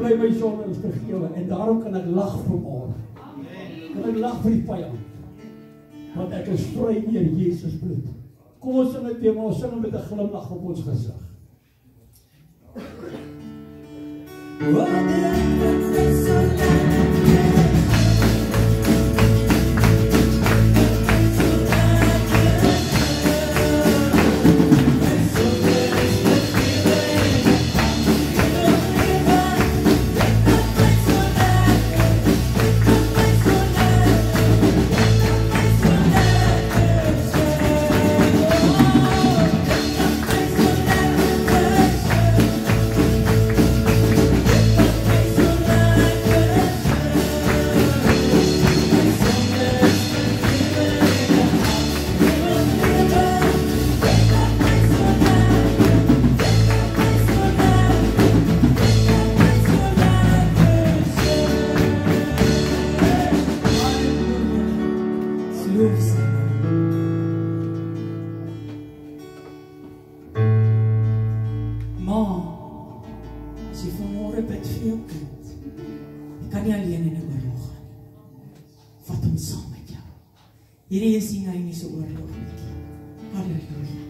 my my sondes vergewe en daarom kan ek lag vanmôre. Kan ek lag vir die vyand. Want ek is vry deur Jesus bloed. Kom ons sing dit weer, maar ons sing met 'n glimlag op ons gesig. Hierdie is nie hy nie so oorlog met jy. Halleluja.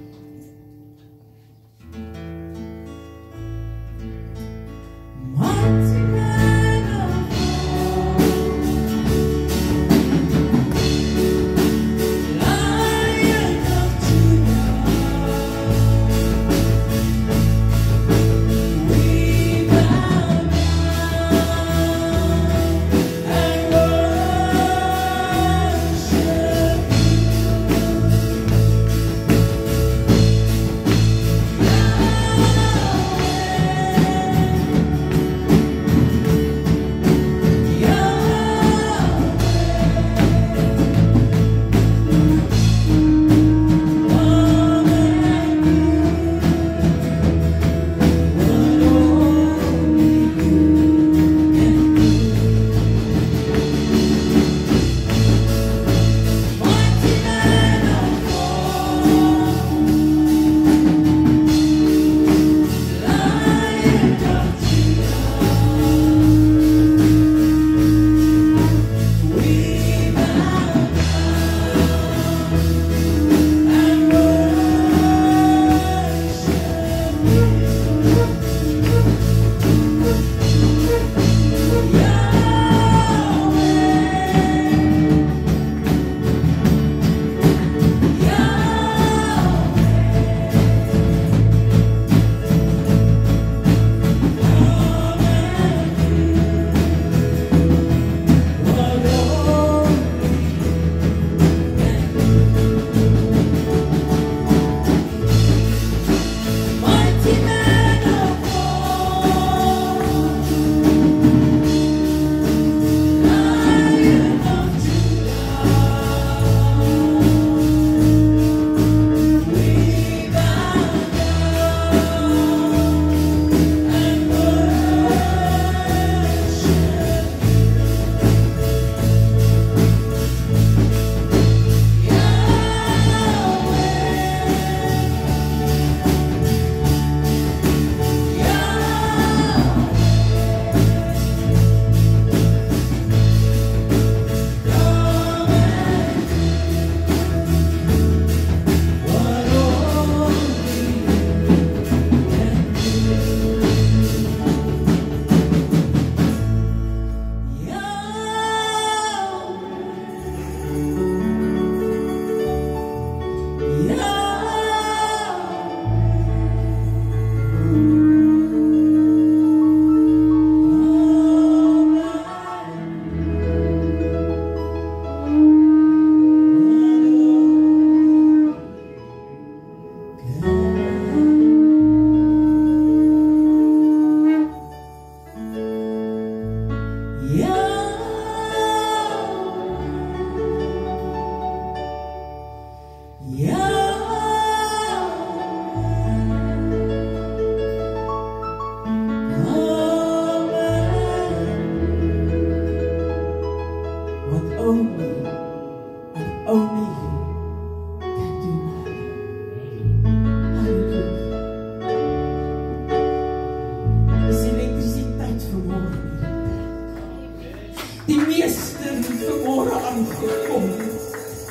meester vanmôre aangekom.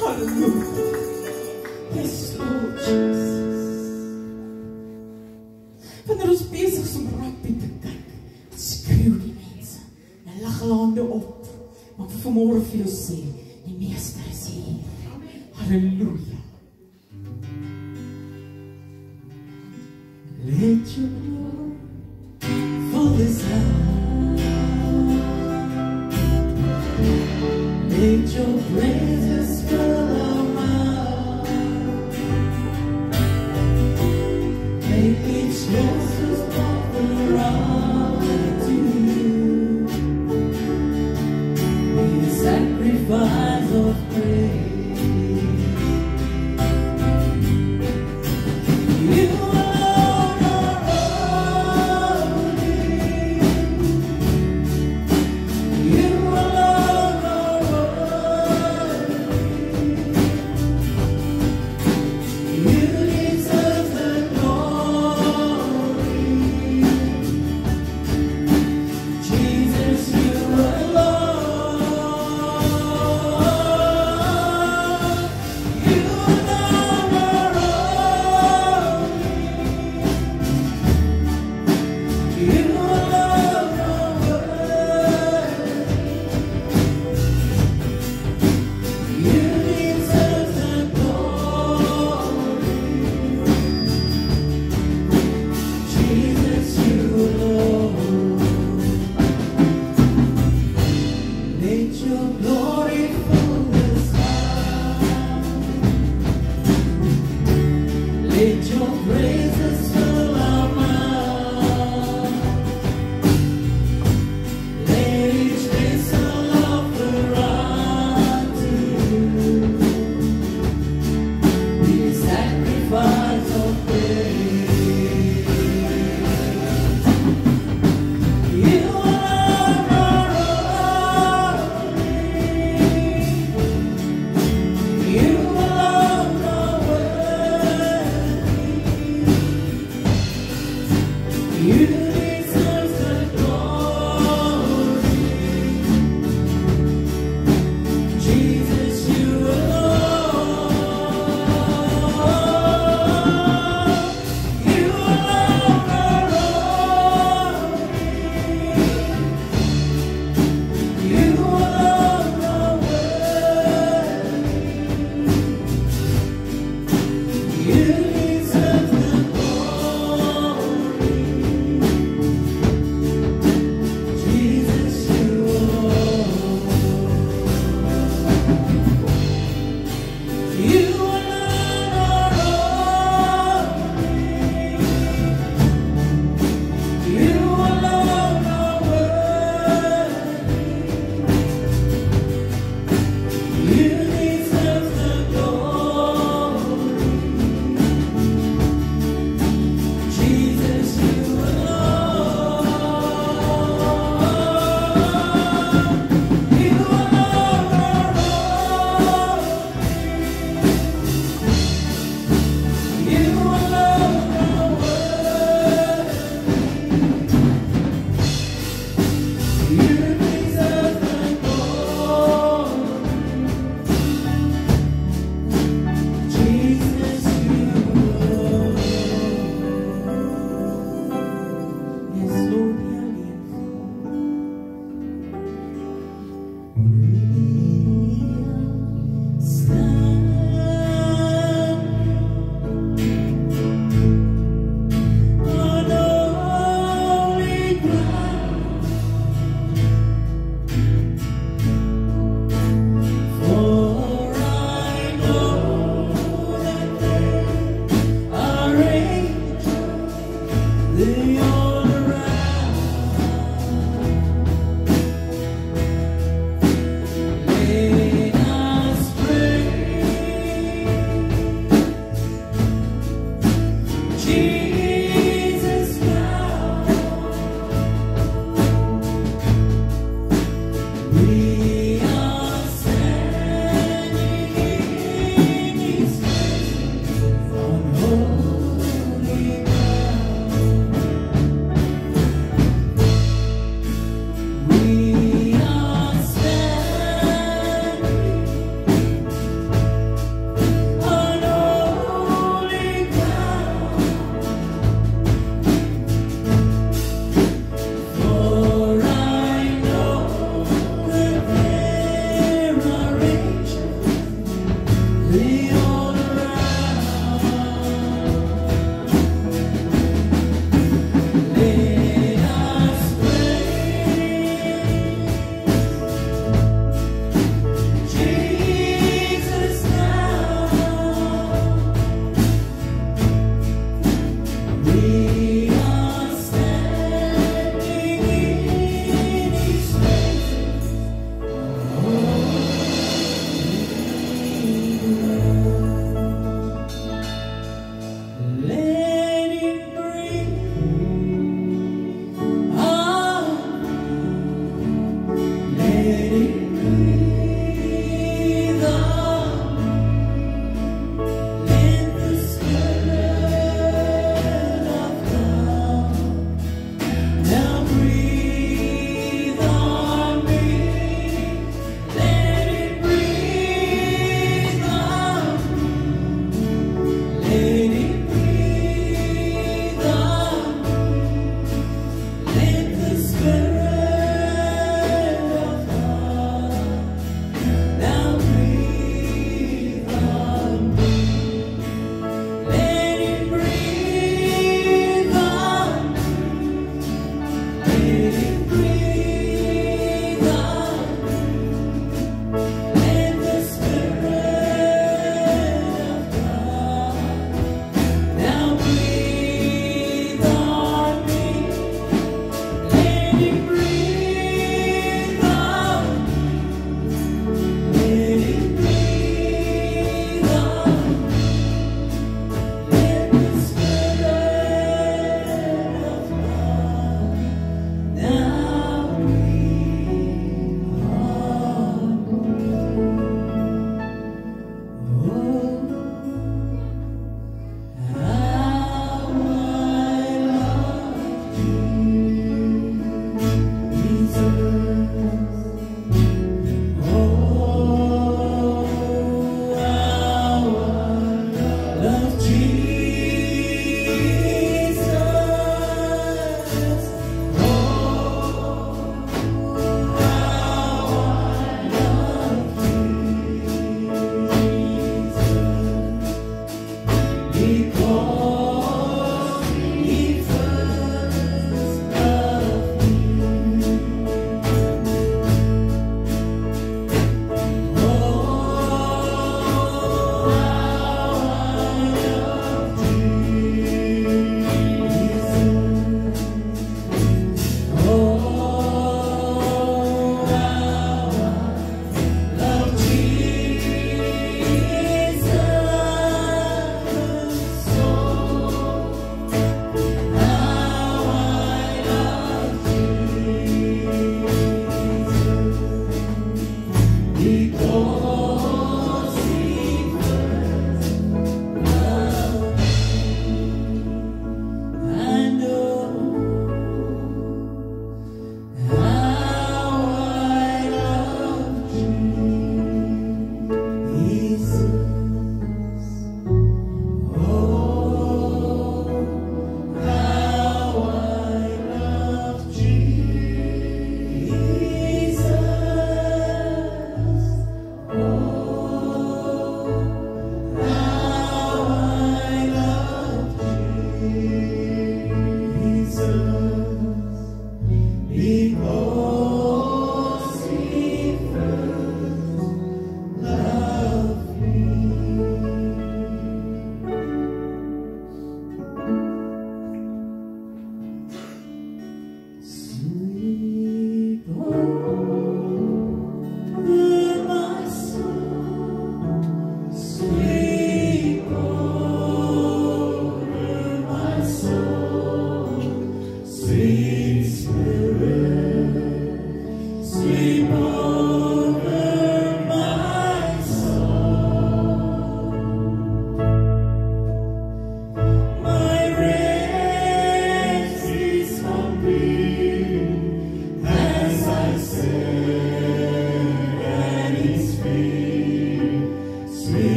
Halleluja. Yes, Lord Jesus. Wanneer ons besig is om rappie te kyk, skreeu die mense, en lag hulle hande op, maar vanmôre vir jou sê, die meester is hier. Halleluja. Let your glory fill this house. Let your praises fill our mouth. Make each voice offer to you. Be a sacrifice of praise.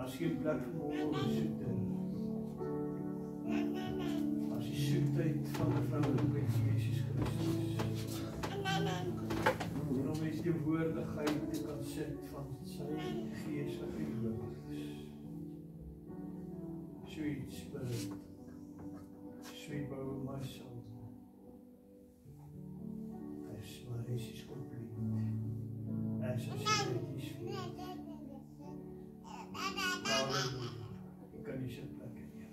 As jy plek vanmôre soek dit. As die soektyd van die vrouwelikheid Jesus Christus. En om eens die woordigheid te kan sit van sy geestige lewens. Sweet Spirit, Sweep over my soul. As my race is complete. As I say it is finished. Hallelujah. Ek kan nie sit plek in nie.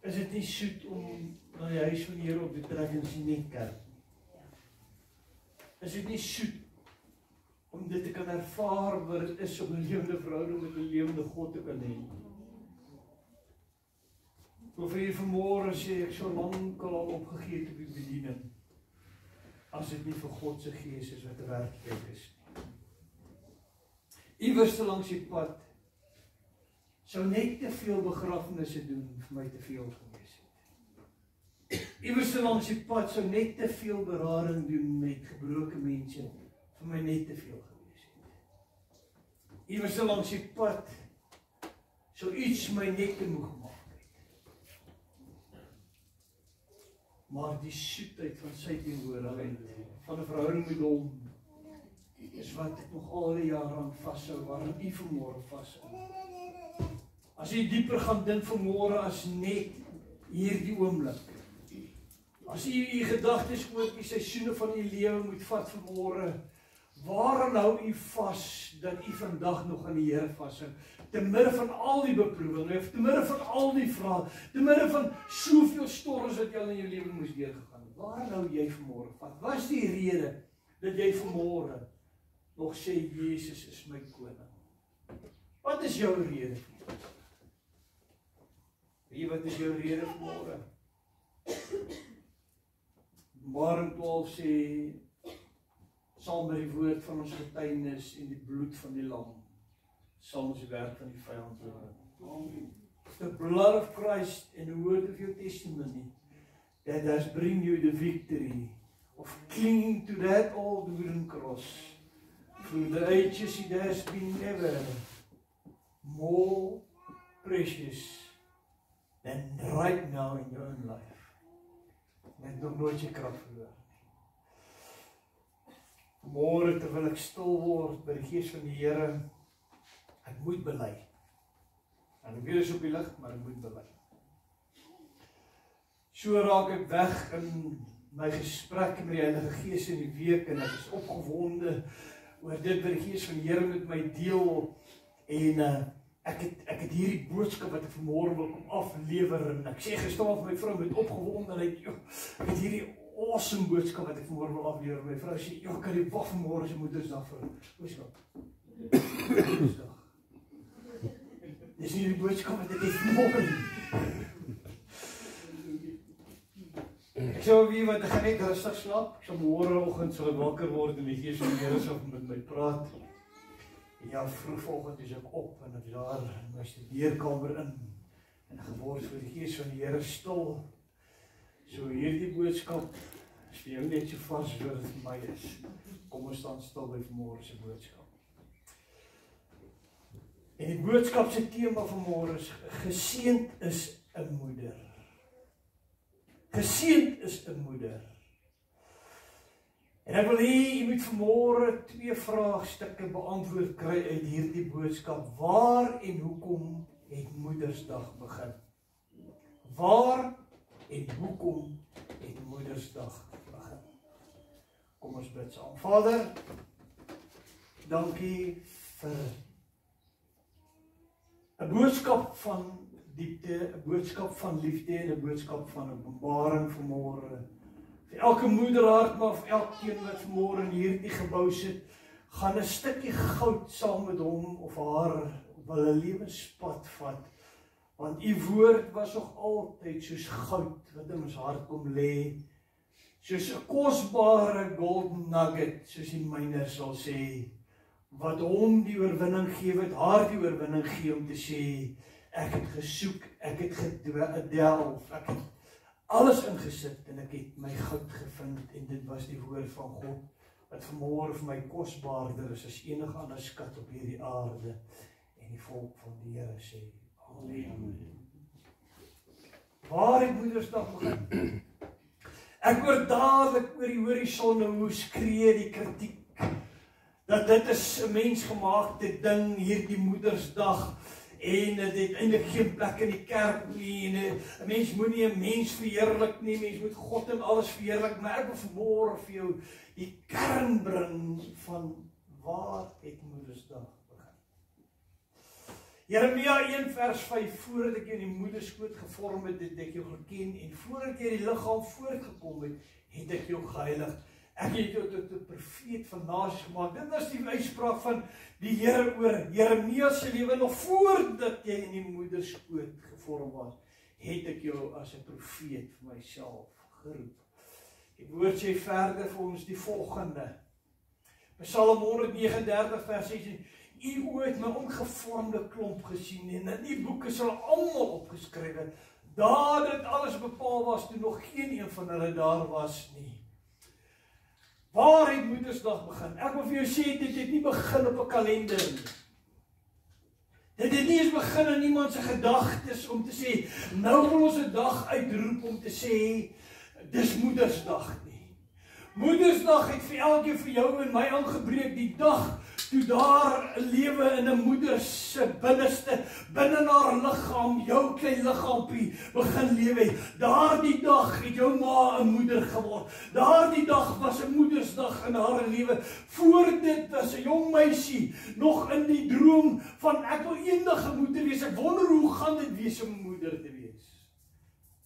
Is dit nie soet om na die huis van die Here op te trek en sien net kerk? Is dit nie soet om dit te kan ervaar wat dit is om 'n lewende verhouding met 'n lewende God te kan hê? Of vir vanmôre sê ek so lank al opgegee het op die bediening, as dit nie vir God se gees is wat 'n werklikheid is nie. Iewers langs die pad sou net te veel begrafnisse doen vir my te veel gewees het. Iewers langs die pad sou net te veel berading doen met gebroke mense vir my net te veel gewees het. Iewers langs die pad sou iets my net te moeg maak het. Maar die soetheid van sy teenwoordigheid, van 'n verhouding met hom, is wat ek nog al die jare aan vashou, waarom u vanmôre vashou. As jy dieper gaan dink vanmôre as net hierdie oomblik. As jy gedagtes oor die seisoene van u lewe moet vat vanmôre, waaraan hou u vas dat u vandag nog aan die Here vashou? Te midde van al die beproewinge, te midde van al die vrae, te midde van soveel storms wat jy al in jou lewe moes deurgegaan het. Waaraan hou jy vanmôre vas? Wat is die rede dat jy vanmôre nog sê Jesus is my koning? Wat is jou rede? Wat is jou rede vanmôre? Openbaring 12 sê, saam met die woord van ons getuienis en die bloed van die lam, sal ons die werk van die vyand oorwin. The blood of Christ and the word of your testimony that has bring you the victory of clinging to that old wooden cross. Through the ages it has been never more precious than right now in your own life. Net nog nooit jy krag verloor. Môre terwyl ek stil word by die gees van die Here, ek moet bely. En ek weet is op die lig, maar ek moet bely. So raak ek weg in my gesprek met die Heilige Gees in die week en ek is opgewonde oor dit wat die Gees van die Here met my deel en ek het hierdie boodskap wat ek vanmôre wil kom aflewer en ek sê gister vir my vrou met opgewondenheid, ek het hierdie awesome boodskap wat ek vanmôre wil aflewer. My vrou sê, kan jy wag vanmôre se Moedersdag vir boodskap. Moedersdag. Dis nie die boodskap wat ek het vanmôre nie. Ek sê wie wat ek gaan net rustig slaap. Ek sal môreoggend sal ek wakker word en die Gees van die Here sal met my praat. En ja, vroegoggend is ek op en ek daar in my studeerkamer in en geword vir die Gees van die Here stil. So hierdie boodskap is vir jou net so vars soos dit vir my is. Kom ons staan stil by vanmôre se boodskap. En die boodskap se tema vanmôre is geseënd is 'n moeder. Geseënd is 'n moeder. En ek wil hê, jy moet vanmôre 2 vraagstukke beantwoord kry uit hierdie boodskap. Waar en hoekom het Moedersdag begin? Waar en hoekom het Moedersdag begin? Kom ons bid saam. Vader, dankie vir 'n boodskap van diepte, 'n boodskap van liefde en 'n boodskap van openbaring vanmôre. Vir elke moederhart, maar vir elkeen wat vanmôre in hierdie gebou sit, gaan 'n stukkie goud saam met hom of haar op hulle lewenspad vat. Want u woord was nog altyd soos goud wat in ons hart kom lê, soos 'n kosbare golden nugget, soos die myners sal sê, wat hom die oorwinning gee, wat haar die oorwinning gee om te sê, ek het gesoek, ek het gedelf, ek het alles ingesit en ek het my goud gevind en dit was die woord van God wat vanmôre vir my kosbaarder is as enige ander skat op hierdie aarde. En die volk van die Here sê amen. Waar het Moedersdag begin? Ek hoor dadelik oor die horison hoe skree die kritiek dat dit is 'n mensgemaakte ding, hierdie Moedersdag. En dit het eintlik geen plek in die kerk nie, en 'n mens moet nie 'n mens verheerlik nie, mens moet God en alles verheerlik, maar ek wil vanmôre vir jou die kern bring van waar het Moedersdag begin. Jeremia 1 vers 5, voordat ek jou in die moederskoot gevorm het, het ek jou geken, en voordat jy die liggaam voortgekom het, het ek jou geheilig. Ek het jou tot 'n profeet van nasies gemaak. Dit was die uitspraak van die Here oor Jeremia se lewe. Nog voordat jy in die moederskoot gevorm was, het ek jou as 'n profeet vir myself geroep. Die woord sê verder vir ons die volgende. Psalm 139 vers 16. U oë het my ongevormde klomp gesien, en in die boeke is hulle almal opgeskrywe. Daar dit alles bepaal was toe nog geen een van hulle daar was nie. Waar het Moedersdag begin? Ek wil vir jou sê, dit het nie begin op 'n kalender nie. Dit het nie eens begin in iemand se gedagtes om te sê, nou wil ons 'n dag uitroep om te sê, dis Moedersdag nie. Moedersdag het vir elkeen vir jou en my aangebreek die dag toe daar 'n lewe in 'n moeder se binneste, binne haar liggaam, jou klein liggaampie begin lewe. Daardie dag het jou ma 'n moeder geword. Daardie dag was 'n Moedersdag in haar lewe. Voor dit was 'n jong meisie nog in die droom van ek wil eendag 'n moeder wees. Ek wonder hoe gaan dit wees om 'n moeder te wees.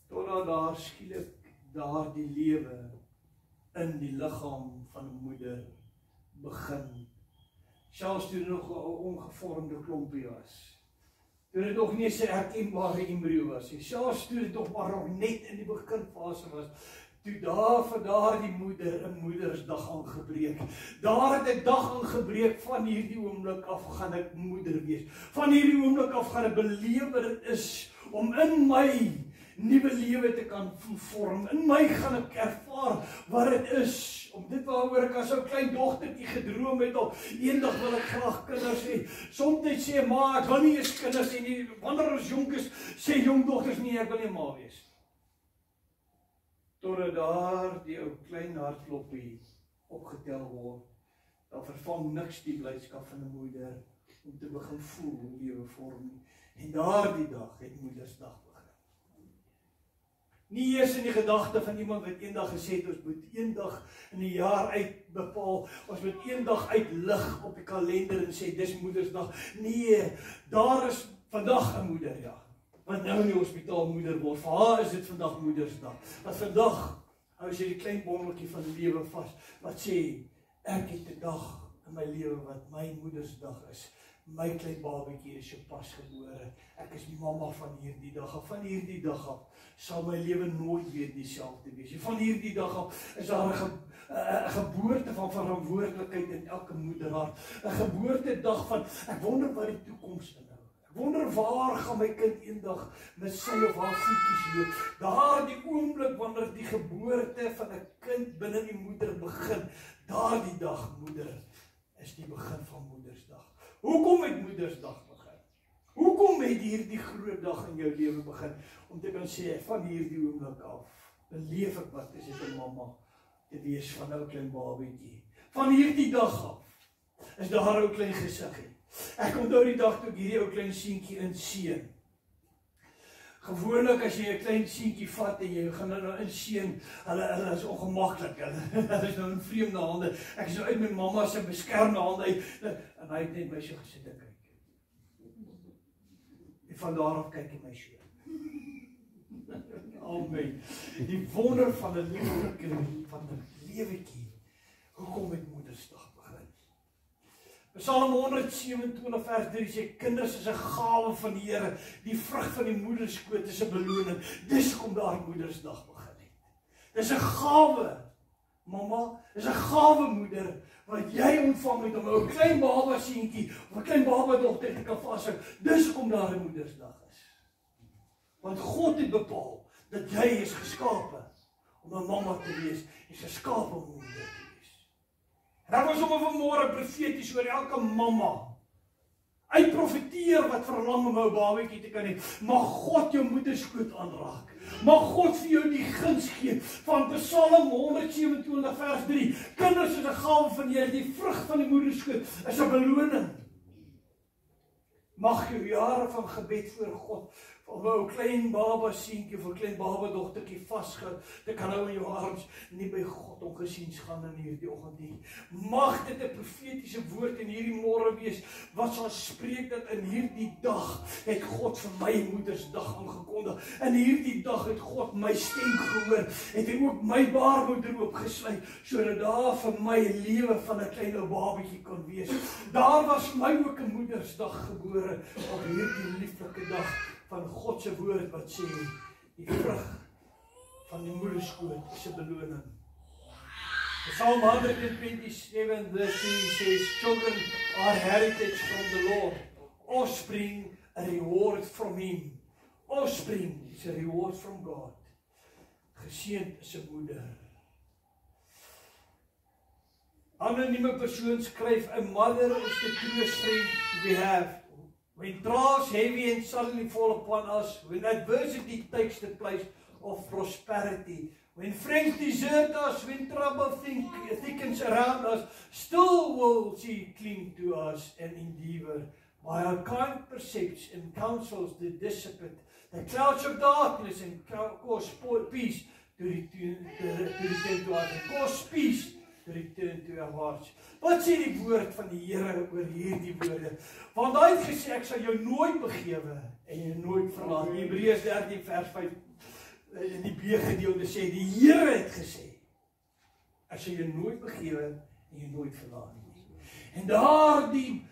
Totdat daar skielik daardie lewe in die liggaam van 'n moeder begin. Selfs toe nog 'n ongevormde klompie was. Toe dit nog nie 'n herkenbare embrio was nie. Selfs toe dit nog maar nog net in die beginfase was. Toe daar vir daardie moeder 'n Moedersdag aangebreek. Daar het 'n dag aangebreek van hierdie oomblik af gaan ek moeder wees. Van hierdie oomblik af gaan ek beleef wat dit is om in my nuwe lewe te kan vorm. In my gaan ek ervaar wat dit is om dit waaroor ek as 'n klein dogtertjie gedroom het al eendag wil ek graag kinders hê. Soms sê ma ek wil nie eens kinders hê nie. Wanneer ons jonk is, sê jong dogters nie ek wil nie ma wees. Totdat daar die ou klein hartkloppie opgetel word, dan vervang niks die blydskap van 'n moeder om te begin voel hoe lewe vorm nie. En daardie dag het Moedersdag begin. Nie eers in die gedagte van iemand wat eendag gesê het, ons moet eendag in die jaar uitbepaal, ons moet eendag uitlig op die kalender en sê, dis Moedersdag. Nee, daar is vandag 'n moeder, ja. Wat nou in die hospitaal moeder word, vir haar is dit vandag Moedersdag. Wat vandag, hou sy die klein bondeltjie van lewe vas, wat sê, ek het 'n dag in my lewe wat my Moedersdag is. My klein babatjie is so pas gebore. Ek is mamma van hierdie dag af. Van hierdie dag af sal my lewe nooit weer dieselfde wees. Van hierdie dag af is daar 'n geboorte van verantwoordelikheid in elke moederhart. 'n Geboortedag van, ek wonder wat die toekoms inhou. Ek wonder waar gaan my kind eendag met sy of haar voetjies loop. Daardie oomblik wanneer die geboorte van 'n kind binne die moeder begin. Daardie dag, moeder, is die begin van Moedersdag. Hoekom het Moedersdag begin? Hoekom het hierdie groot dag in jou lewe begin? Om te kan sê, van hierdie oomblik af, beleef ek wat is dit 'n mamma te wees van nou klein babietjie. Van hierdie dag af is daar ou klein gesiggie. Ek onthou die dag toe ek hierdie ou klein seentjie inseën. Gewoonlik as jy 'n klein seentjie vat en jy gaan nou inseën, hulle is ongemaklik. Hulle is nou in vreemde hande. Ek is nou uit my mamma se beskermde hande uit en hy het net my so gesit en kyk. En van daar af kyk hy my so. Amen. Die wonder van 'n lieflike van 'n lewetjie. Hoekom het Moedersdag begin? Psalm 127 vers 3 sê, kinders is 'n gawe van die Here, die vrug van die moederskoot is 'n beloning. Dis kom daar Moedersdag begin het. Dis 'n gawe, mamma, dis 'n gawe moeder, wat jy ontvang het om 'n klein baba seentjie, of 'n klein baba dogter te kan vashou. Dis kom daar 'n Moedersdag is. Want God het bepaal, dat jy is geskape, om 'n mamma te wees, jy is geskape om 'n moeder te wees. En dat was om vanmôre profeties oor elke mamma. Uitprofeteer wat verlang om 'n babatjie te kan hê. Mag God jou moederskoot aanraak. Mag God vir jou die guns gee van Psalm 127 vers 3. Kinders is 'n gawe van die Here, die vrug van die moederskoot is 'n beloning. Mag jou jare van gebed voor God, om 'n klein baba seentjie of 'n klein baba dogtertjie vasgehou te kan hou in jou arms, nie by God ongesiens gaan in hierdie oggend nie. Mag dit 'n profetiese woord in hierdie môre wees, wat sal spreek dat in hierdie dag het God vir my Moedersdag aangekondig. In hierdie dag het God my stem gehoor, het hy ook my baarmoeder oopgesluit, sodat daar vir my 'n lewe van 'n klein ou babatjie kon wees. Daar was my ook 'n Moedersdag gebore, op hierdie lieflike dag van God se woord wat sê, die vrug van die moederskoot is 'n beloning. Psalm 127 verse 3 says, children are heritage from the Lord, offspring a reward from him. Offspring is a reward from God. Geseënd is 'n moeder. Anonieme persoon skryf, a mother is the truest friend we have. When trials heavy and suddenly fall upon us, when adversity takes the place of prosperity, when friends desert us, when trouble thickens around us, still will she cling to us and endeavor. By her kind precepts and counsels to dissipate the clouds of darkness and cause peace to return to us, and cause peace to return to our hearts. Wat sê die woord van die Here oor hierdie woorde? Want hy het gesê, ek sal jou nooit begewe en jou nooit verlaat. Hebreërs 13 vers 5 in die B-gedeelte sê, die Here het gesê, ek sal jou nooit begewe en jou nooit verlaat nie. En daardie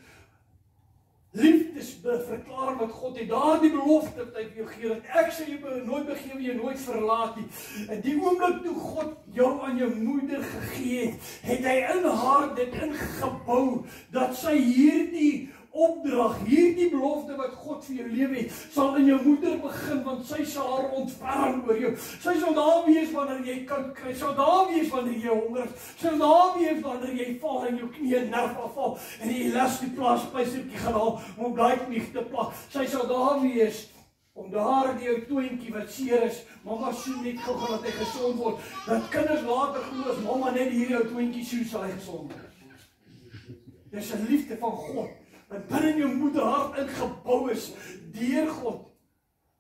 liefdesverklaring wat God het, daardie belofte wat hy vir jou gee, dat ek sal jou nooit begewe, jou nooit verlaat nie. En die oomblik toe God jou aan jou moeder gegee het, het hy in haar dit ingebou, dat sy hierdie opdrag, hierdie belofte wat God vir jou lewe het, sal in jou moeder begin, want sy sal haar ontferm oor jou. Sy sal daar wees wanneer jy koud kry, sal daar wees wanneer jy honger is, sal daar wees wanneer jy val en jou knie nerf afval, en jy las die plaaspleistertjie gaan haal, om daai knie te plak. Sy sal daar wees, om daardie ou twintjie wat seer is, mamma soen net gou dat hy gesond word, dat kinders later glo as mamma net hierdie ou twintjie soen, sal hy gesond word. Dis 'n liefde van God, wat binne in jou moederhart ingebou is, deur God.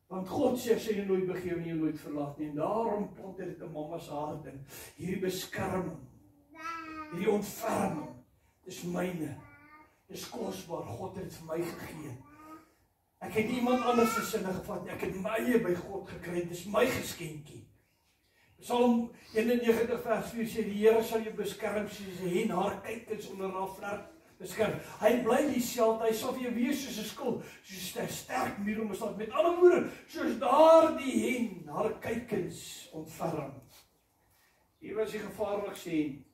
Want God sê, sy jou nooit begewe en jou nooit verlaat nie. En daarom plant dit in mamma se hart in. Hierdie beskerming, hierdie ontferming, dis myne. Dis kosbaar, God het dit vir my gegee. Ek het iemand anders se sinne gevat, ek het my eie by God gekry, dis my geskenkie. Psalm 91 vers 4 sê, die Here sal jou beskerm soos 'n hen haar kykens onder haar vlerk beskerm. Hy bly dieselfde, hy sal vir jou wees soos 'n skild, soos 'n sterk muur om staan. Met ander woorde, soos daardie hen haar kykens ontferm. Hier was die gevaarlikste hen.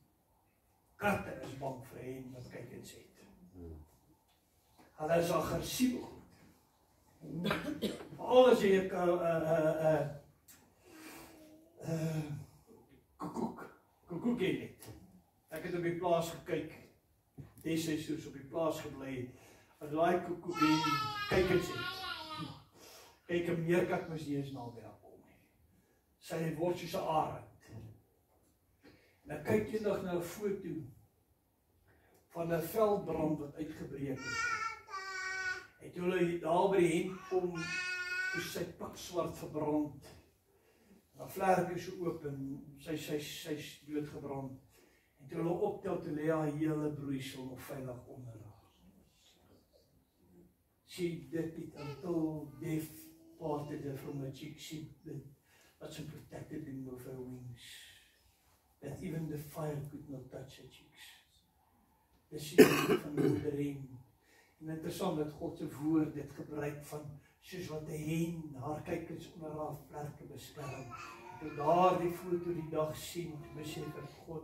Katte is bang vir hen wat kykens het. Hulle is aggressief. Alles jy koekoek het. Ek het op die plaas gekyk. Destyds soos op die plaas gebly, as daai koekoek en kykens het. Kyk, 'n meerkat moes nie eens naby haar kom nie. Sy word soos 'n arend. Nou kyk jy nog na 'n foto van 'n veldbrand wat uitgebreek het. En toe hulle daar by die hemp kom, toe sy pikswart verbrand. Dan vlerke so oop en sy's doodgebrand. En toe hulle optel, toe lê haar hele broeisel nog veilig onder haar. She did it until death parted her from her cheek. She did, but she protected him with her wings. That even the fire could not touch her cheeks. Dis die van die moederheen. En interessant dat God se woord dit gebruik van soos wat 'n hen haar kykers onder haar vlerke beskerm. Toe daardie foto die dag sien, besef ek God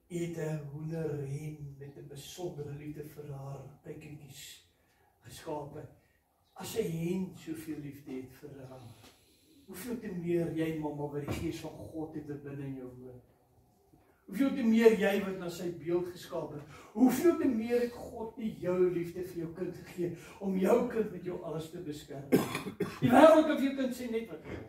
het 'n hoenderhen met 'n besondere liefde vir haar kykertjies geskape. As 'n hen soveel liefde het vir haar, hoeveel te meer jy mamma wat die Gees van God het binne in jou woon. Hoeveel te meer jy wat na sy beeld geskaap het. Hoeveel te meer het God nie jou liefde vir jou kind gegee om jou kind met jou alles te beskerm. Die wêreld kan vir jou kind sê net wat wil.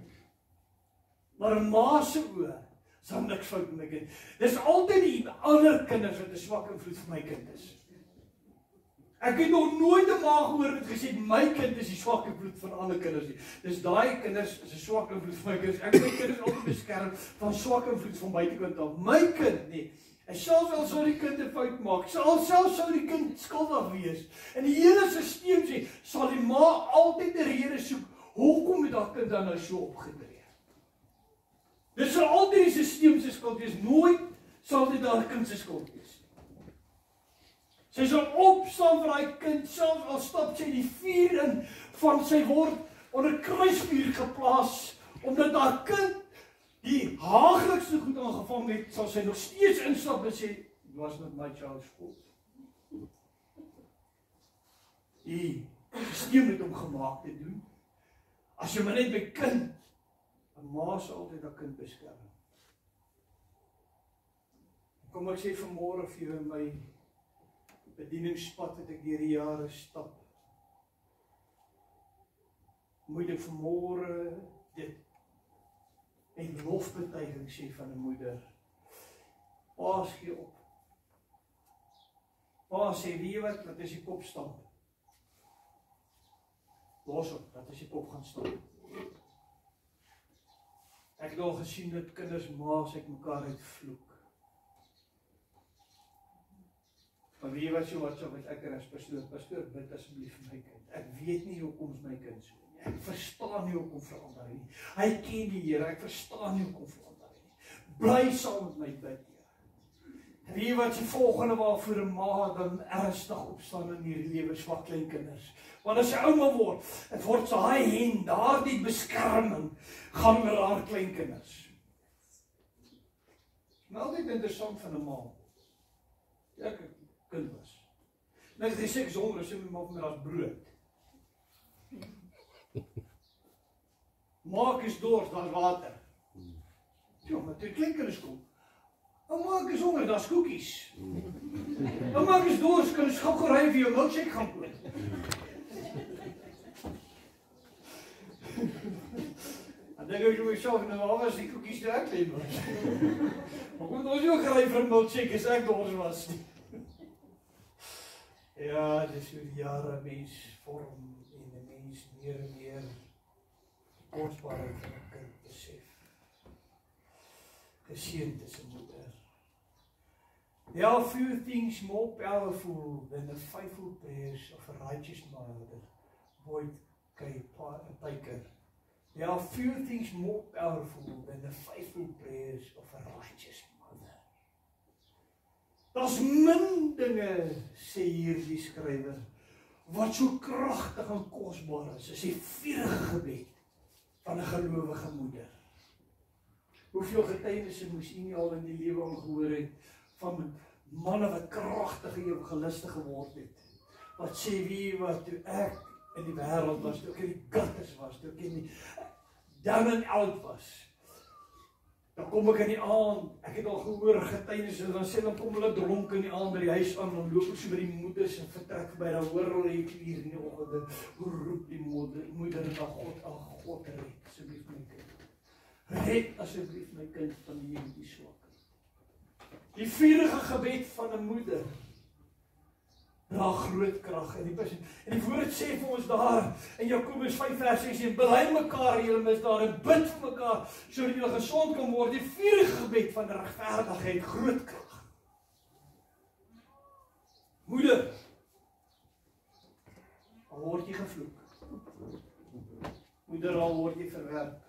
Maar 'n ma se oë is daar niks fout met my kind. Dis altyd die ander kinders wat 'n swak invloed vir my kind is. Ek het nog nooit 'n ma gehoor wat gesê my kind is die swak invloed van ander kinders nie. Dis daai kinders is 'n swak invloed vir my kinders. Ek wil my kinders altyd beskerm van swak invloed van buitekant af. My kind nie. En selfs al sou die kind 'n fout maak, selfs sou die kind skuldig wees. En die hele stelsel sê, sal die ma altyd 'n rede soek hoekom het haar kind dan nou so opgetree. Dit sal altyd die stelsel se skuld wees, nooit sal dit haar kind se skuld wees. Sy sal opstaan vir hy kind, selfs al stap sy die vuur in van sy word onder kruisvuur geplaas, omdat haar kind die haaglikste goed aangevang het, sal sy nog steeds instap en sê, it was not my child's fault. Die systeem het hom gemaak te doen. As jy maar net by kind, 'n ma sal altyd haar kind beskerm. Kom ek sê vanmôre vir jou in my bedieningspad wat ek deur die jare stap. Moet ek vanmôre dit en lofbetuiging sê van 'n moeder. Paas gee op. Paas sê, weet jy wat is die kop stamp? Los op, dat is die kop gaan stamp. Ek het al gesien dat kinders maas uit mekaar uitvloek. Maar wie was jy wat ek as pastoor bid asseblief vir my kind. Ek weet nie hoekom is my kind so nie. Ek verstaan nie hoekom verander hy nie. Hy ken die Here, ek verstaan nie hoekom verander hy nie. Bly saam met my bid, Here. Wie wat jy volgende waarvoor 'n ma dan ernstig opstaan in hierdie lewe swak klein kinders. Want as sy ouma word, dit word so hy hen, daardie beskerming gaan met haar klein kinders. Maar altyd interessant van 'n ma. Ek kind was. Nou as jy sê ek is honger, sê my ma vir my daar's brood. Maak is dors, daar's water. Ja, maar toe klein kinders kom. Maak is honger, daar's koekies. Maak is dors, kan ons gou ry vir jou milkshake gaan koop. En dan ek myself nou waar was die koekies toe ek klein was. Maar kom ons ook ry vir 'n milkshake as ek dors was nie. Ja, dis hoe die jare mens vorm en 'n mens meer en meer kostbaarheid van 'n kind besef. Geseënd is 'n moeder. There are few things more powerful than the faithful prayers of a righteous mother. Boyd Piker. There are few things more powerful than the faithful prayers of a righteous mother. Daar's min dinge, sê hierdie skrywer, wat so kragtig en kosbaar is, as die vurige gebed van 'n gelowige moeder. Hoeveel getuienisse moes u nie al in die lewe aangehoor het van manne wat kragtig evangeliste geword het. Wat sê wie wat toe ek in die wêreld was, toe ek in die gutters was, toe ek in die down and out was. Dan kom ek in die aand, ek het al gehoor getuienisse, dan sê dan kom hulle dronk in die aand by die huis aan, dan loop ek so by die moeders en vertrek verby, dan hoor hulle hier in die oggend, hoe roep die moeder na God, ag God red asseblief my kind. Red asseblief my kind van hierdie swak. Die vurige gebed van 'n moeder dra groot krag. En die woord sê vir ons daar in Jakobus 5:16, bely mekaar julle misdade en bid vir mekaar sodat julle gesond kan word. Die vurige gebed van regverdigheid groot krag. Moeder, al word jy gevloek. Moeder, al word jy verwerp.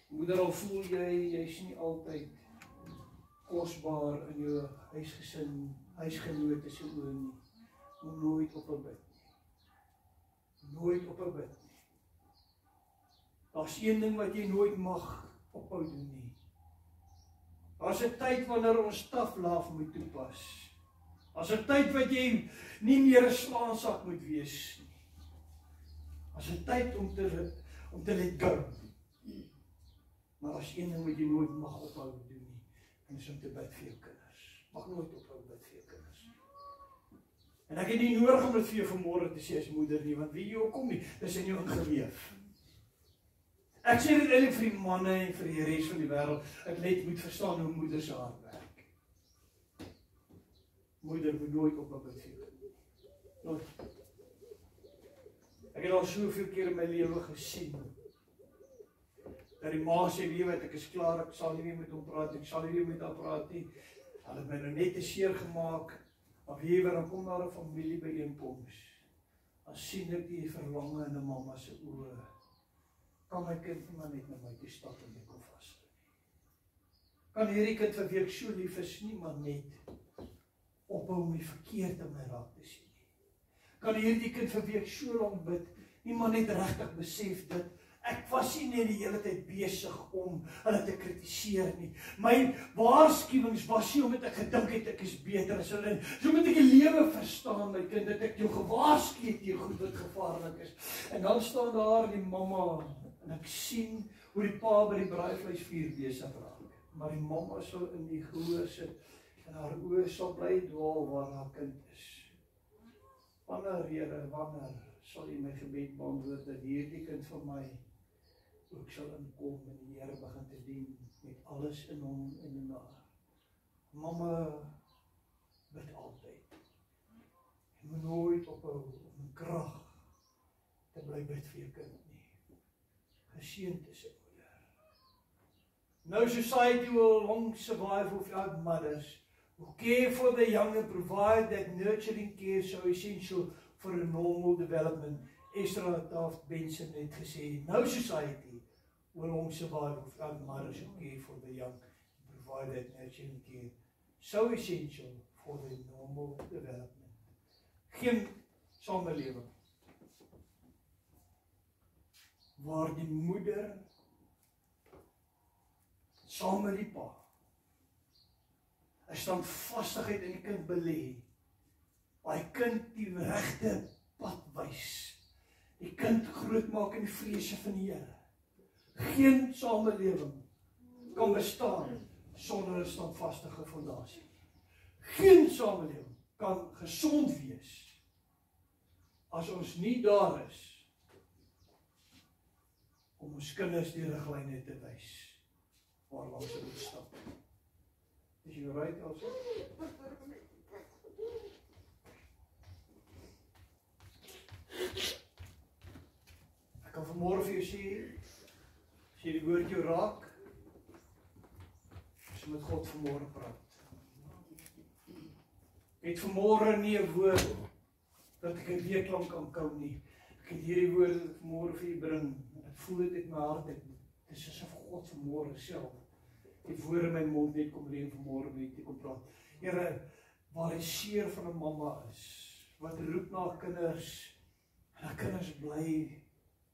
Moeder, al voel jy's nie altyd kosbaar in jou huisgesin, huisgenote se oë nie. Moet nooit op 'n bid nie. Nooit op 'n bid nie. Daar's een ding wat jy nooit mag ophou doen nie. Daar's 'n tyd wanneer ons tough love moet toepas. Daar's 'n tyd wat jy nie meer 'n slaansak moet wees nie. Daar's 'n tyd om te let go. Maar as een ding wat jy nooit mag ophou doen nie, en is om te bid vir jou kinders. Mag nooit ophou bid vir jou kinders. En ek het nie nodig om dit vir jou vanmôre te sê as moeder nie, want wie jy ook kom nie, dis in jou ingeweef. Ek sê dit eintlik vir die manne en vir die res van die wêreld, ek net moet verstaan hoe moeders se hart werk. Moeder moet nooit ophou bid vir jou. Nooit. Ek het al soveel keer in my lewe gesien, dat die ma sê, ek is klaar, ek sal nie meer met hom praat, ek sal nie meer met haar praat nie. Hulle het my nou net te seer gemaak, maar dan kom daar 'n familiebyeenkoms. Dan sien ek die verlange in 'n mamma se oë. Kan my kind nie maar net na my toe stap en ek kom vas. Kan hierdie kind vir wie ek so lief is nie maar net ophou om die verkeerd in my raak te sien nie. Kan hierdie kind vir wie ek so lank bid nie maar net regtig besef dat ek was nie net die hele tyd besig om hulle te kritiseer nie. My waarskuwings was nie omdat ek gedink het ek is beter as hulle. So moet ek die lewe verstaan, my kind, dat ek jou gewaarsku het teen goed wat gevaarlik is. En dan staan daar die mamma en ek sien hoe die pa by die braaivleisvuur besig raak. Maar die mamma sal in die gehoor sit en haar oë sal bly dwaal waar haar kind is. Wanneer, Here, wanneer sal U my gebed beantwoord dat hierdie kind van my ook sal inkom en die Here begin te dien met alles in hom en in haar. Mamma bid altyd. Jy moet nooit ophou om krag te bly bid vir jou kind nie. Geseënd is 'n moeder. No society will long survive without mothers who care for the young and provide that nurturing care so essential for a normal development. Ezra Taft Benson het gesê, no society will long survive without mothers who care for the young and provide that nurturing care so essential for the normal development. Geen samelewing waar die moeder saam met die pa 'n standvastigheid in die kind belê, waar die kind die regte pad wys, die kind grootmaak in die vrese van die Here. Geen samelewing kan bestaan sonder 'n standvastige fondasie. Geen samelewing kan gesond wees as ons nie daar is om ons kinders die riglyne te wys waar langs hulle moet stap. Is jy reg also? Ek kan vanmôre vir jou sê, as jy die woord jou raak, as jy met God vanmôre praat. Ek het vanmôre nie 'n woord dat ek 'n week lank kan kou nie. Ek het hierdie woorde vanmôre vir u bring. Ek voel dit uit my hart. Dit is asof God vanmôre self die woorde in my mond net kom lê vanmôre met u kom praat. Here, waar die seer van 'n mamma is, wat roep na haar kinders, en haar kinders bly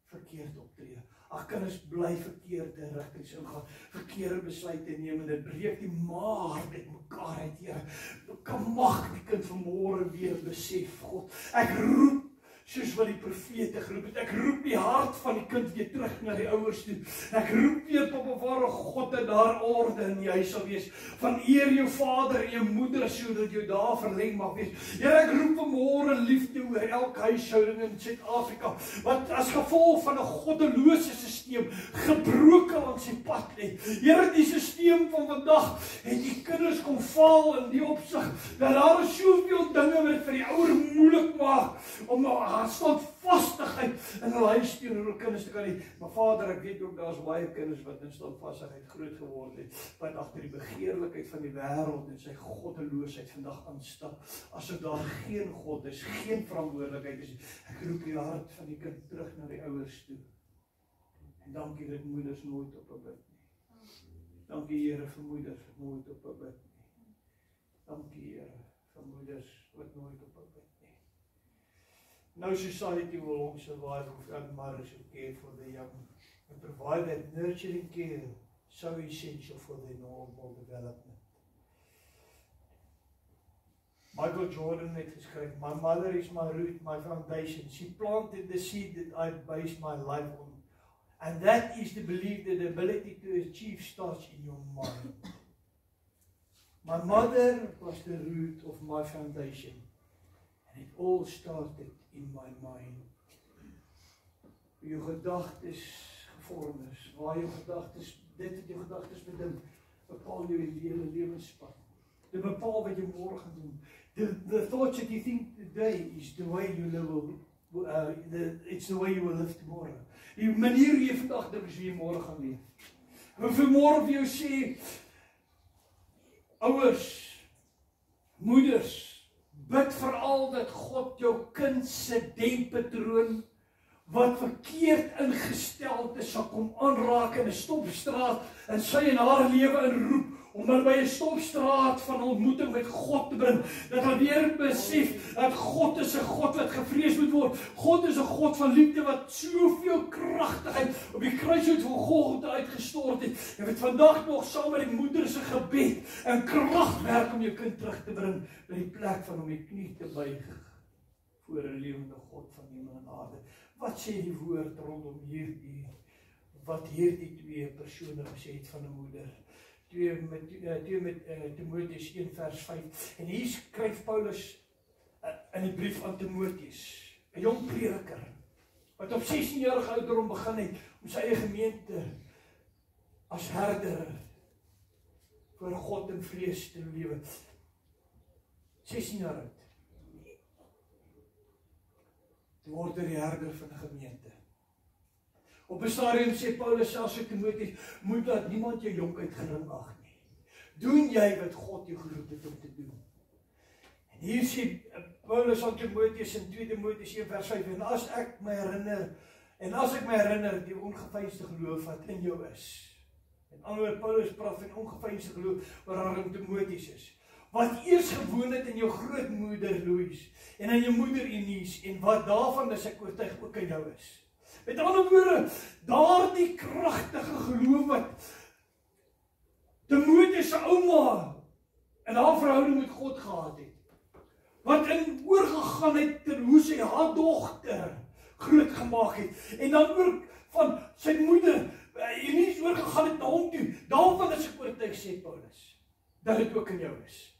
verkeerd optree. Haar kinders bly verkeerde rigtings ingaan, verkeerde besluite neem en dit breek die maar met mekaar uit, Here. Kan mag die kind vanmôre weer besef, God, ek roep soos wat die profete geroep het. Ek roep die hart van die kind weer terug na die ouers toe. Ek roep weer op 'n ware God dat daar orde in die huis sal wees. Van eer jou vader en jou moeder sodat jou dae verleng mag wees. Here, ek roep vanmôre liefde oor elke huishouding in Suid-Afrika wat as gevolg van 'n goddelose stelsel gebroken aan sy pad lê. Here, die stelsel van vandag het die kinders kom val in die opsig dat daar is soveel dinge wat dit vir die ouer moeilik maak om standvastigheid in hulle huis teenoor hulle kinders te kan hê. Maar Vader, ek weet ook daar's baie kinders wat in standvastigheid groot geword het, wat agter die begeerlikheid van die wêreld en sy goddeloosheid vandag aanstap. Asof daar geen God is, geen verantwoordelikheid is. Ek roep die hart van die kind terug na die ouers toe. En dankie dat moeders nooit op 'n bid nie. Dankie Here vir moeders wat nooit op 'n bid nie. Dankie Here vir moeders wat nooit op 'n bid nie. No society will long survive without mothers who care for the young and provide that nurturing care so essential for their normal development. Michael Jordan het geskryf, "My mother is my root, my foundation. She planted the seed that I based my life on. And that is the belief that the ability to achieve starts in your mind." My mother was the root of my foundation. And it all started in my mind. Hoe jou gedagtes gevorm is, waar jou gedagtes, dit wat jou gedagtes bedink, bepaal jou hele lewenspad. Dit bepaal wat jy môre gaan doen. The thoughts that you think today is the way you live, it's the way you will live tomorrow. Die manier hoe jy vandag dink is hoe jy môre gaan leef. En vir môre vir jou sê, ouers, moeders, bid veral dat God jou kind se denkpatroon wat verkeerd ingesteld is sal kom aanraak in 'n stopstraat en sy en haar lewe inroep om dan by 'n stopstraat van ontmoeting met God te bring, dat hulle weer besef dat God is 'n God wat gevrees moet word. God is 'n God van liefde wat soveel kragtigheid op die kruishout van Golgotha uitgestort het. En wat vandag nog saam met die moeder se gebed en krag werk om jou kind terug te bring by die plek van om die knie te buig voor 'n lewende God van hemel en aarde. Wat sê die woord rondom wat hierdie twee persone gesê het van 'n moeder? 2 met Timoteus 1 vers 5. En hier skryf Paulus in die brief aan Timoteus, 'n jong prediker wat op 16-jarige ouderdom begin het om sy eie gemeente as herder voor God in vrees te lewe. 16 jaar oud. Toe word hy die herder van 'n gemeente. Op 'n stadium sê Paulus selfs vir Timoteus, moet dat niemand jou jonkheid gering ag nie. Doen jy wat God jou geroep het om te doen. En hier sê Paulus aan Timoteus in 2 Timoteus 1 vers 5, en as ek my herinner die ongeveinsde geloof wat in jou is. En anderwoorde Paulus praat van ongeveinsde geloof waarin Timoteus is. Wat eers gewoon het in jou grootmoeder Lois en in jou moeder Eunice en wat daarvan is ek oortuig ook in jou is. Met ander woorde, daardie kragtige geloof wat Timoteus se ouma in haar verhouding met God gehad het, wat in oorgegaan het ter hoe sy haar dogter groot gemaak het, en dan ook van sy moeder Eunice oorgegaan het na hom toe, daarvan is ek oortuig, sê Paulus, dat dit ook in jou is.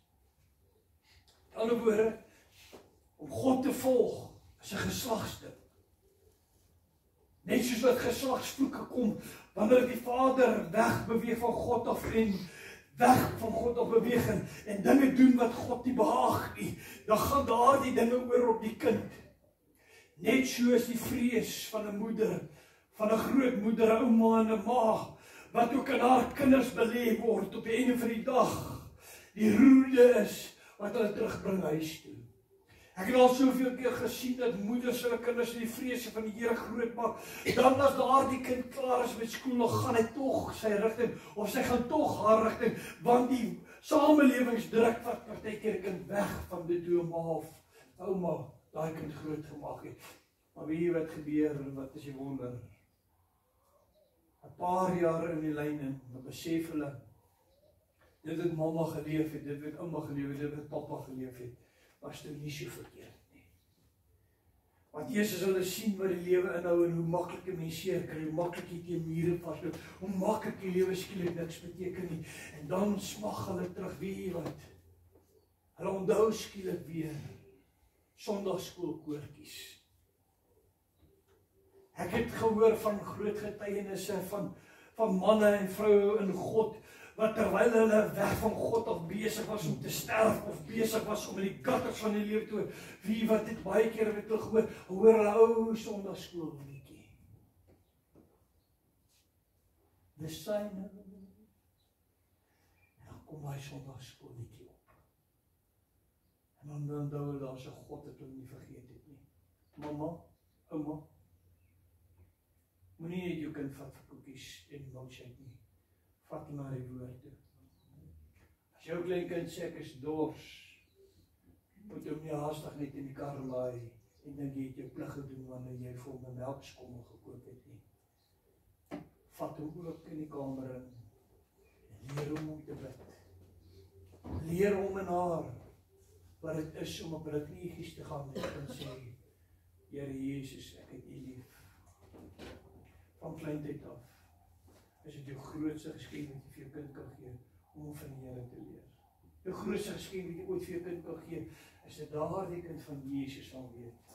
Met ander woorde, om God te volg is 'n geslagsding. Net soos wat geslagsvloeke kom, wanneer die vader wegbeweeg van God af en weg van God af beweeg en dinge doen wat God nie behaag nie, dan gaan daardie dinge oor op die kind. Net soos die vrees van 'n moeder, van 'n grootmoeder, 'n ouma en 'n ma, wat ook in haar kinders belê word op die einde van die dag, die roede is wat hulle terugbring huis toe. Ek het al soveel keer gesien dat moeders hulle kinders in die vrese van die Here grootmaak. Dan as daardie kind klaar is met skool, nog gaan hy tog sy rigting of sy gaan tog haar rigting, want die samelewingsdruk wat partykeer kind weg van die toe ma of ouma daai kind groot gemaak het. Maar weet jy wat gebeur en wat is die wonder? 'n Paar jaar in die lyn en dan besef hulle dit wat mamma geleef het, dit wat ouma geleef het, dit wat pappa geleef het, was toe nie so verkeerd nie. Want Want eers as hulle sien wat die lewe inhou en hoe maklik 'n mens seer kry, hoe maklik jy teen mure vasloop, hoe maklik die lewe skielik niks beteken nie. En dan smag hulle terug, weet jy wat? Hulle onthou skielik weer Sondagskoolkoortjies. Ek het gehoor van groot getuienisse van manne en vroue in God, wat terwyl hulle weg van God af besig was om te sterf, of besig was om in die gutters van die lewe te wie wat het baie keer het hulle hoor hulle ou Sondagskoolliedjie. Dis syne. En dan kom daai Sondagskoolliedjie op. En dan onthou hulle daar's 'n God wat hulle nie vergeet het nie. Mamma, ouma, moenie net jou kind vat vir koekies en milkshake nie. Vat hom na die woord toe. As jou klein kind sê ek is dors, moet jy hom nie haastig net in die kar laai en dink jy het jou plig gedoen wanneer jy vir hom 'n melkskommel gekoop het nie. Vat hom ook in die kamer in en leer hom om te bid. Leer hom en haar wat dit is om op hulle kniegies te gaan en sê, Here Jesus, ek het U lief. Van kleintyd af. Is dit jou grootste geskenk wat jy vir jou kind kan gee, om van die Here te leer. Jou grootste geskenk wat jy ooit vir jou kind kan gee, is dit daardie kind van Jesus sal weet.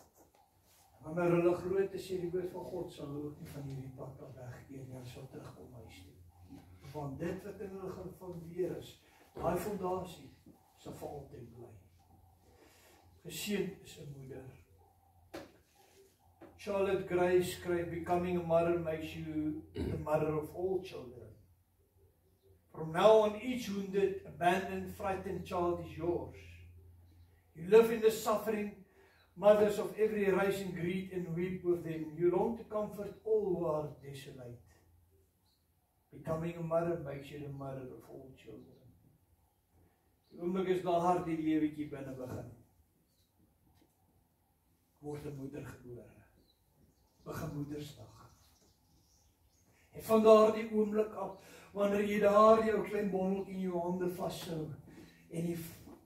Wanneer hulle groot is, sê die woord van God, sal hulle ook nie van hierdie pad af wegkeer nie, hulle sal terugkom huis toe. Want dit wat in hulle gefondeer is, daai fondasie, sal vir altyd bly. Geseënd is 'n moeder. Charlotte Gray skryf, becoming a mother makes you the mother of all children. From now on, each wounded, abandoned, frightened child is yours. You live in the suffering, mothers of every race and greed, and weep with them. You long to comfort all who are desolate. Becoming a mother makes you the mother of all children. Die oomblik is daar die lewetjie binne begin. Word 'n moeder gebore. Begin Moedersdag. En van daardie oomblik af, wanneer jy daar jou klein bondeltjie in jou hande vashou en die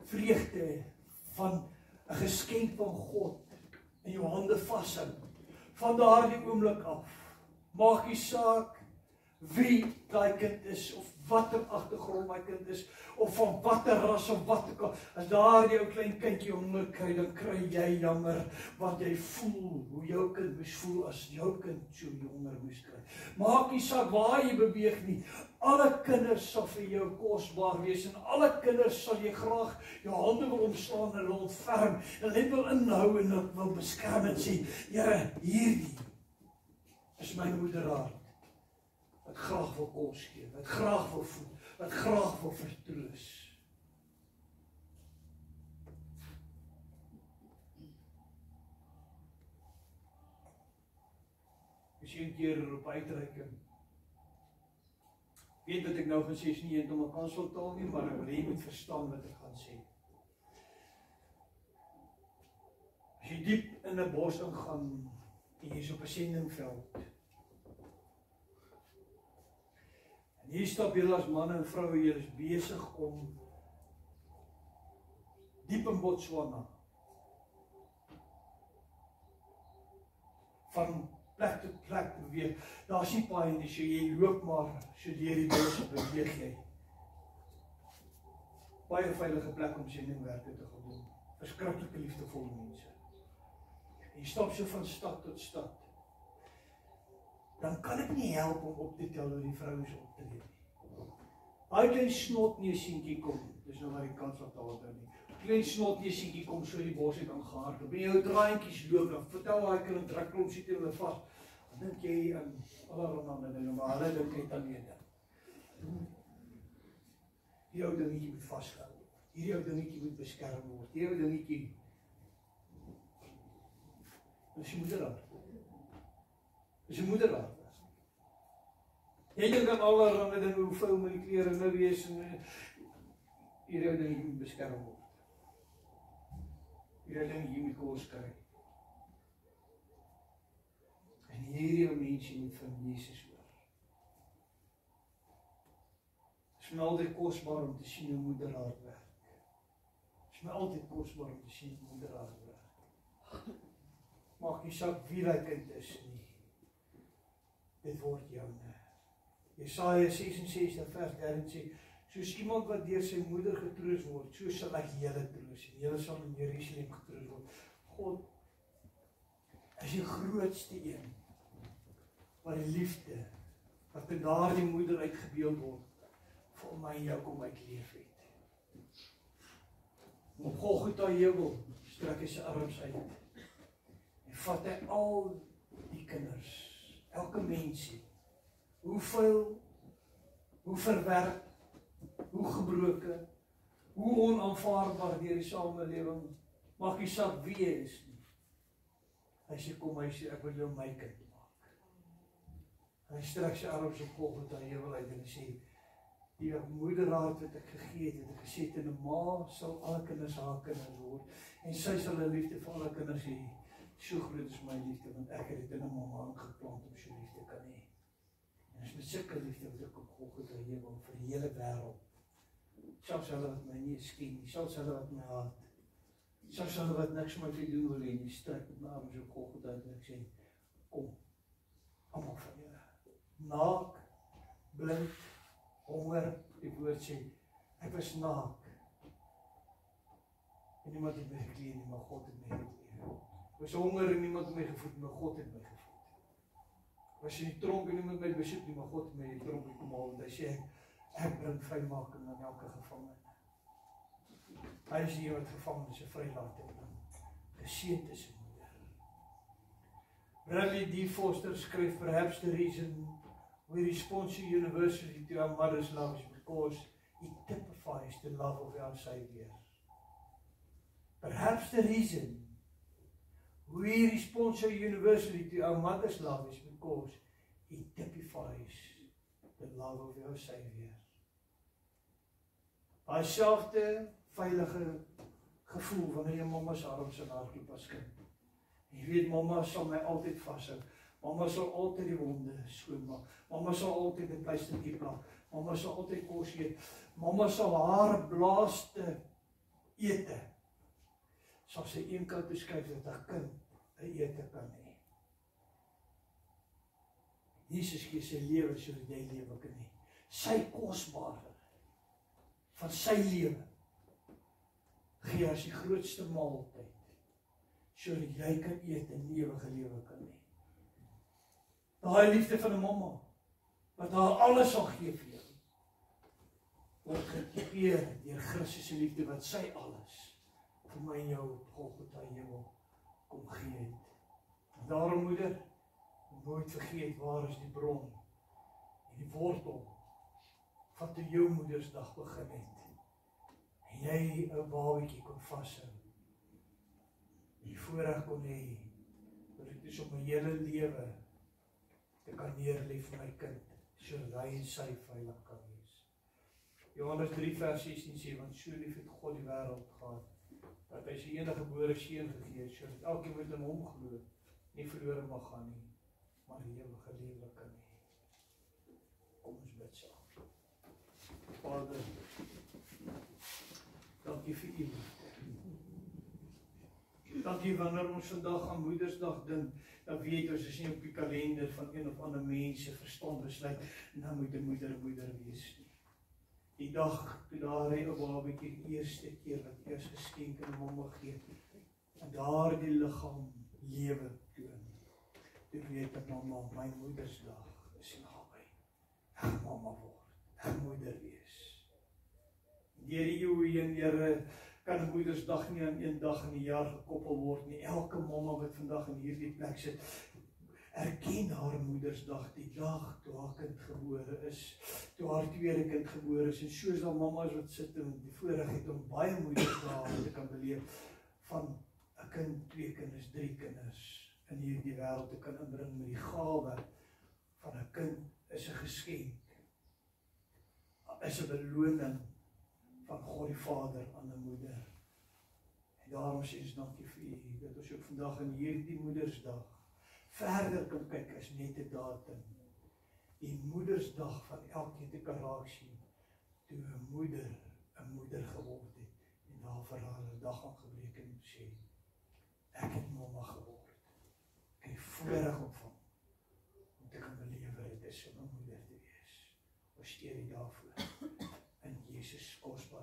vreugde van 'n geskenk van God in jou hande vashou, van daardie oomblik af, maak nie saak wie daai kind is of watter agtergrond daai kind is of van watter ras of wat ook al, as daar jou klein kindjie honger kry, dan kry jy jammer, want jy voel hoe jou kind moes voel as jou kind so honger moes kry. Maak nie saak waar jy beweeg nie, alle kinders sal vir jou kosbaar wees en alle kinders sal jy graag jou hande wil omslaan en hulle ontferm en net wil inhou en wil beskerm en sê, Here, hierdie is my moederhart, wat graag wil kos gee, wat graag wil voed, wat graag wil vertroos. Misschien een keer op uitreiking. Weet wat ek nou gaan sê, is nie heeltemal kanseltaal nie, maar ek wil jy moet verstaan wat ek gaan sê. As jy diep in 'n bos ingaan, en jy is op 'n sendingveld, en hier stap julle as manne en vroue, julle is besig om diep in Botswana van plek tot plek beweeg. Daar is nie paai nie, so jy loop maar so deur die bos beweeg jy. Baie veilige plek om sendingwerke te gaan doen. Verskriklike liefdevolle mense. En jy stap so van stad tot stad. Dan kan ek nie help om op te tel hoe die vrouens optree nie. Daai klein snotneusieentjie kom, dis nou waar die kans wat daar nie. Klein snotneusieentjie kom so die bos uit aangehardloop. En jou draaientjies loop, dan vertel daai kind druk klomsie teen hulle vas. Dan dink jy aan allerhande dinge, maar hulle dink net aan een ding. Hierdie ou dingetjie moet vasgehou word. Hierdie ou dingetjie moet beskerm word. Hierdie ou dingetjie. Dis jy moederhart. Dis jy moederhart. Jy dink aan allerhande dinge, hoe vuil moet die klere nou wees en hierdie ou dingetjie moet beskerm word. Hierdie dingetjie moet kos kry. En hierdie ou mense moet van Jesus hoor. Het is my altyd kosbaar om te sien hoe moederhart werk. Het is my altyd kosbaar om te sien hoe moederhart werk. Maak nie saak wie daai kind is nie. Dit word joune. Jesaja 66 vers 13 sê, soos iemand wat deur sy moeder getroos word, so sal ek julle troos, en julle sal in Jerusalem getroos word. God is die grootste een, wat die liefde, wat in daardie moeder uitgebeeld word, vir my en jou kom uitleef het. Op Golgotha heuwel strek hy sy arms uit, en vat hy al die kinders, elke mensie, hoe vuil, hoe verwerp, hoe gebroken, hoe onaanvaardbaar deur die samelewing, mag nie saak wie jy is nie. Hy sê, kom, hy sê, ek wil jou my kind maak. En hy strek sy arms op Golgotha heuwel uit, en hy sê, die moederhart wat ek gegee het, ek gesê het, en 'n ma sal alle kinders haar kinders word, en sy sal 'n liefde vir alle kinders hê. So groot is my liefde, want ek het dit in 'n mamma ingeplant om so liefde kan hê. En is met sulke liefde wat ek op Golgotha heuwel vir die hele wêreld. Selfs hulle wat my nie eens ken nie, selfs hulle wat my haat, selfs hulle wat niks met my doen wil hê nie, strek met my arms op Golgotha uit en ek sê, kom, almal van julle, naak, blind, honger, die woord sê, ek was naak, en niemand het my gekleed nie, maar God het my gekleed. Ek was honger en niemand het my gevoed, maar God het my gevoed. Ek was in die tronk en niemand my besoek nie, maar God het my in die tronk kom haal, want hy sê, ek bring vrymaking aan elke gevangene. Hy is die wat gevangenes vrylating bring. Geseënd is 'n moeder. Bradley D. Foster skryf, perhaps the reason we respond so universally to our mother's love is because it typifies the love of our Savior. Perhaps the reason we respond so universally to our mother's love is because it typifies the love of our Savior. Daai selfde veilige gevoel wanneer jy mamma se arms in haar kiep as kind. Jy weet, mamma sal my altyd vashou. Mamma sal altyd die wonde skoonmaak. Mamma sal altyd 'n pleistertjie plak. Mamma sal altyd kos eet. Mamma sal haar blaaste ete, sal sy een kant beskryf dat 'n kind 'n ete kan hê. Jesus gee sy lewe sodat jy lewe kan hê. Sy kosbare van sy lewe gee as die grootste maaltyd, sodat jy kan eet en ewige lewe kan hê. Daai liefde van 'n mamma, wat haar alles sal gee vir jou, word getypeer deur Christus se liefde, wat sy alles vir my en jou op Golgotha heuwel kom gee het. En daarom, moeder, nooit vergeet waar is die bron en die wortel wat toe jou moedersdag begin het. En jy 'n babietjie kon vashou. Die voorreg kon hê, dat dit is om my hele lewe te kan neerlê vir my kind, sodat hy en sy veilig kan wees. Johannes 3 vers 16 sê, want so lief het God die wêreld gehad, dat hy sy enige gebore seun gegee het, sodat elkeen wat in hom glo, nie verlore mag gaan nie, maar die ewige lewe kan hê. Kom ons bid saam. Vader, dankie vir u liefde. Dankie wanneer ons vandag aan Moedersdag dink, dan weet ons is nie op die kalender van een of ander mense verstand besluit, nou moet 'n moeder wees nie. Die dag toe daar 'n babatjie die eerste keer wat eers geskenk aan mamma gee, en daardie liggaam lewe toon. Toe weet ek, mamma, my Moedersdag is naby. Ek gaan mamma word, ek moeder wees. Deur die eeue heen, Here, kan Moedersdag nie aan een dag in die jaar gekoppel word nie. Elke mamma wat vandag in hierdie plek sit, erken haar Moedersdag, die dag toe haar kind gebore is, toe haar tweede kind gebore is, en soos al mammas wat sit en die voorreg het om baie Moedersdae te kan beleef, van 'n kind, 2 kinders, 3 kinders in hierdie wêreld te kan inbring met die gawe van 'n kind is 'n geskenk, is 'n beloning van God die Vader aan 'n moeder. En daarom sê ons dankie vir u, dat ons ook vandag in hierdie Moedersdag verder kan kyk as net 'n datum. Die Moedersdag van elkeen te kan raak sien, toe 'n moeder geword het, en daar vir haar 'n dag aangebreek en sê, ek het mamma geword. Ons eer U daarvoor. In Jesus kosbare